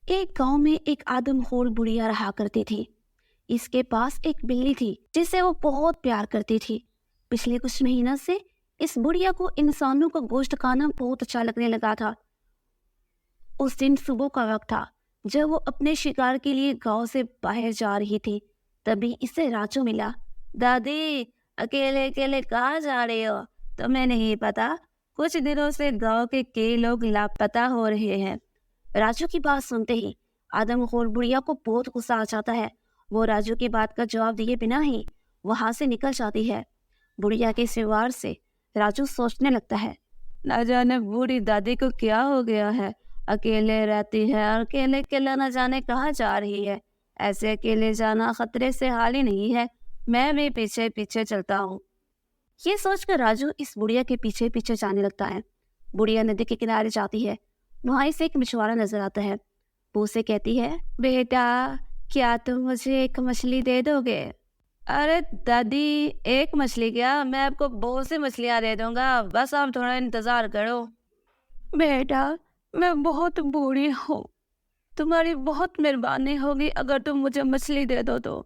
ایک گاؤں میں ایک آدمخور بڑھیا رہا کرتی تھی۔ اس کے پاس ایک بلی تھی جسے وہ بہت پیار کرتی تھی۔ پچھلے کچھ مہینوں سے اس بڑھیا کو انسانوں کا گوشت کھانا بہت اچھا لگنے لگا تھا۔ اس دن صبح کا وقت تھا جب وہ اپنے شکار کے لیے گاؤں سے باہر جا رہی تھی، تبھی اسے راجو ملا۔ دادی، اکیلے اکیلے کہاں جا رہے ہو؟ تمہیں نہیں پتا کچھ دنوں سے گاؤں کے کئی لوگ لاپتہ ہو رہے ہیں۔ راجو کی بات سنتے ہی آدمخور بڑھیا کو بہت غصہ آ جاتا ہے۔ وہ راجو کی بات کا جواب دیے بنا ہی وہاں سے نکل جاتی ہے۔ بڑھیا کے سوار سے راجو سوچنے لگتا ہے، نہ جانے بوڑھی دادی کو کیا ہو گیا ہے، اکیلے رہتی ہے اور اکیلے اکیلا نہ جانے کہاں جا رہی ہے۔ ایسے اکیلے جانا خطرے سے حال ہی نہیں ہے، میں بھی پیچھے پیچھے چلتا ہوں۔ یہ سوچ کر راجو اس بڑھیا کے پیچھے پیچھے جانے لگتا ہے۔ بڑھیا ندی کے کنارے جاتی ہے، وہاں اسے ایک مچھوارا نظر آتا ہے۔ وہ اسے کہتی ہے، بیٹا کیا تم مجھے ایک مچھلی دے دو گے؟ ارے دادی، ایک مچھلی کیا، میں آپ کو بہت سی مچھلیاں دے دوں گا، بس آپ تھوڑا انتظار کرو۔ بیٹا میں بہت بوڑھی ہوں، تمہاری بہت مہربانی ہوگی اگر تم مجھے مچھلی دے دو تو۔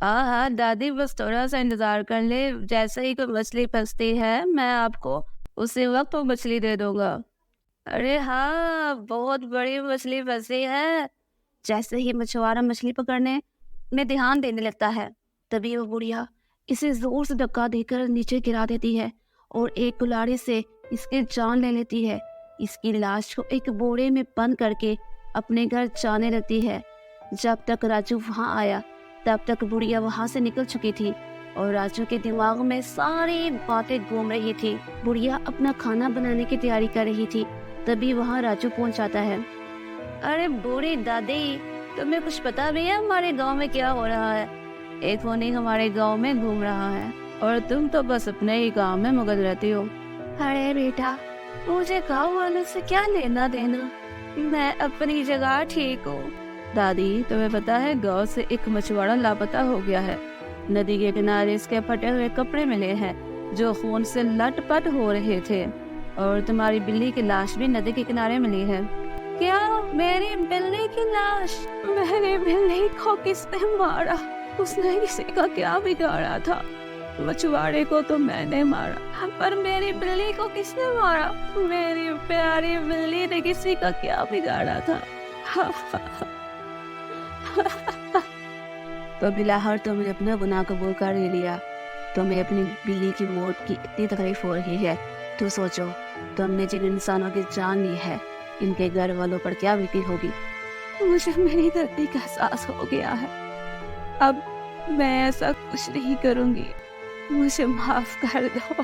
ہاں دادی، بس تھوڑا سا انتظار کر لے، جیسے ہی کوئی مچھلی پھنستی ہے میں آپ کو اسی وقت وہ مچھلی دے دوں گا۔ ارے ہاں، بہت بڑی مچھلی پھنسی ہے۔ جیسے ہی مچھوارا مچھلی پکڑنے میں دھیان دینے لگتا ہے، تبھی وہ بڑھیا اسے زور سے دھکا دے کر نیچے گرا دیتی ہے اور ایک کلاڑی سے اس کی جان لے لیتی ہے۔ اس کی لاش کو ایک بوڑے میں بند کر کے اپنے گھر جانے لگتی ہے۔ جب تک راجو وہاں آیا تب تک بڑھیا وہاں سے نکل چکی تھی اور راجو کے دماغ میں ساری باتیں گھوم رہی تھی۔ بڑھیا اپنا کھانا بنانے کی تیاری کر رہی تھی، تبھی وہاں راجو پہنچ جاتا ہے۔ ارے بوڑھی دادی، تمہیں کچھ پتا بھی ہے ہمارے گاؤں میں کیا ہو رہا ہے؟ ایک فونی ہمارے گاؤں میں گھوم رہا ہے اور تم تو بس اپنے ہی گاؤں میں مگن رہتی ہو۔ ارے بیٹا، مجھے گاؤں والوں سے کیا لینا دینا، میں اپنی جگہ ٹھیک ہوں۔ دادی، تمہیں پتا ہے گاؤں سے ایک مچھوارا لاپتہ ہو گیا ہے۔ ندی کے کنارے اس کے پھٹے ہوئے کپڑے ملے ہیں جو خون سے لٹ پٹ ہو رہے تھے، اور تمہاری بلی کی لاش بھی ندی کے کنارے ملی ہے۔ کیا؟ میری بلی کی لاش؟ میری بلی کو کس نے مارا؟ اس نے کسی کا کیا بگاڑا تھا؟ مچھوارے کو تو میں نے مارا، پر میری بلی کو کس نے مارا؟ میری پیاری بلی نے کسی کا کیا بگاڑا تھا؟ تو بلاہر تم نے اپنا گناہ قبول کر لیا، تمہیں اپنی بلی کی موت کی اتنی تکلیف ہو رہی ہے تو سوچو تم نے جن انسانوں کی جان لی ہے ان کے گھر والوں پر کیا بیتی ہوگی۔ مجھے میری غلطی کا احساس ہو گیا ہے، اب میں ایسا کچھ نہیں کروں گی، مجھے معاف کر دو،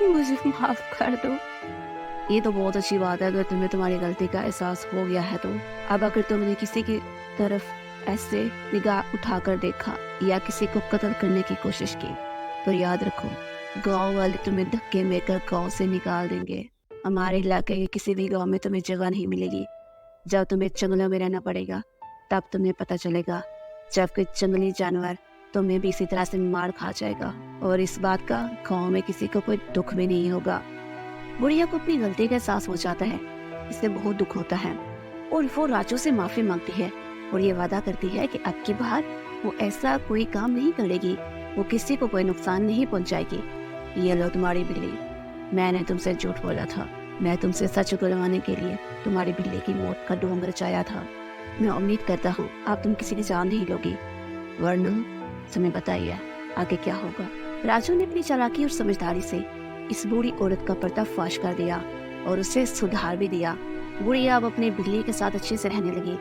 مجھے معاف کر دو۔ یہ تو بہت اچھی بات ہے اگر تمہیں تمہاری غلطی کا احساس ہو گیا ہے تو۔ اب اگر تم نے کسی کی طرف ایسے نگاہ اٹھا کر دیکھا یا کسی کو قتل کرنے کی کوشش کی تو یاد رکھو گاؤں والے تمہیں دھکے میں کر گاؤں سے نکال دیں گے۔ ہمارے علاقے کے کسی بھی گاؤں میں تمہیں جگہ نہیں ملے گی۔ جب تمہیں جنگلوں میں رہنا پڑے گا تب تمہیں پتہ چلے گا، جب کہ جنگلی جانور تمہیں بھی اسی طرح سے مار کھا جائے گا، اور اس بات کا گاؤں میں کسی کو کوئی دکھ بھی نہیں ہوگا۔ بڑھیا کو اپنی غلطی کا احساس ہو جاتا ہے، اس سے بہت دکھ ہوتا ہے اور وہ راجو سے معافی مانگتی ہے اور یہ وعدہ کرتی ہے کہ اب کی بار وہ ایسا کوئی کام نہیں کرے گی، وہ کسی کو کوئی نقصان نہیں پہنچائے گی۔ یہ لو تمہاری بلی، میں نے تم سے جھوٹ بولا تھا، میں تم سے سچ اگلوانے کے لیے تمہاری بلی کی موت کا ڈھونگ رچایا تھا۔ میں امید کرتا ہوں اب تم کسی کی جان نہیں لوگی، ورنہ تمہیں بتائیے آگے کیا ہوگا۔ راجو نے اپنی چالاکی اور سمجھداری سے اس بوڑھی عورت کا پردہ فاش کر دیا اور اسے سدھار بھی دیا۔ بڑھیا اب اپنی بلی کے ساتھ اچھے سے رہنے لگی۔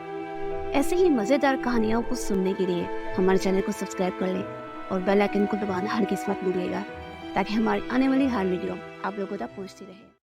ایسے ہی مزیدار کہانیوں کو سننے کے لیے ہمارے چینل کو سبسکرائب کر لیں اور بیل آئیکن کو دبانا ہرگز مت بھولیے گا تاکہ ہماری آنے والی ہر ویڈیو آپ لوگوں تک پہنچتی رہے۔